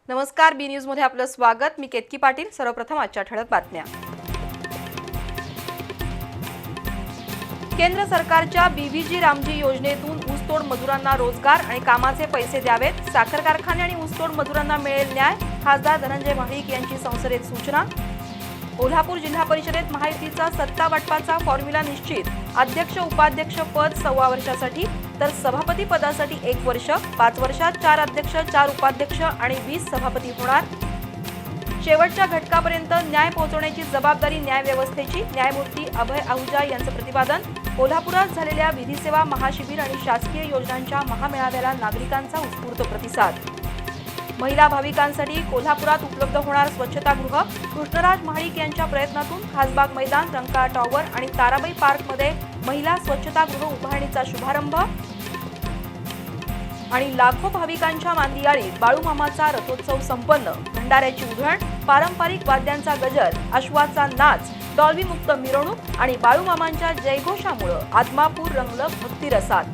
नमस्कार, बी न्यूज मध्ये आपलं स्वागत। मी केतकी पाटील। सर्वप्रथम आजच्या ठळक बातम्या। केंद्र सरकारच्या बीव्हीजी रामजी योजनेतून ऊसतोड मजुरांना रोजगार आणि कामाचे पैसे द्यावेत। साखर कारखाने आणि ऊसतोड मजुरांना मिळेल न्याय। खासदार धनंजय महाडिक यांची संसदेत सूचना। कोल्हापूर जिल्हा परिषदेत महायुतीचा सत्ता वाटपाचा फॉर्म्युला निश्चित। अध्यक्ष उपाध्यक्ष पद 1.25 वर्षासाठी तर सभापती पदासाठी 1 वर्ष। 5 वर्षात 4 अध्यक्ष 4 उपाध्यक्ष आणि 20 सभापती होणार। शेवटच्या घटकापर्यंत न्याय पोहोचवण्याची जबाबदारी न्यायव्यवस्थेची। न्यायमूर्ती अभय आहुजा यांचं प्रतिपादन। कोल्हापुरात झालेल्या विधी सेवा महाशिबिर आणि शासकीय योजनांच्या महामेळाव्याला नागरिकांचा उत्स्फूर्त प्रतिसाद। महिला भाविकांसाठी कोल्हापुरात उपलब्ध होणार स्वच्छतागृह। कृष्णराज महाडिक यांच्या प्रयत्नातून खासबाग मैदान, रंकाळा टॉवर आणि ताराबाई पार्कमध्ये महिला स्वच्छतागृह उभारणीचा शुभारंभ। आणि लाखो भाविकांच्या मांदियाळीत बाळूमामाचा रथोत्सव संपन्न। भंडाऱ्याची उधळण, पारंपरिक वाद्यांचा गजर, अश्वाचा नाच, डॉल्बी मुक्त मिरवणूक आणि बाळूमामांच्या जयघोषामुळे आदमापूर रंगलं भक्तिरसात।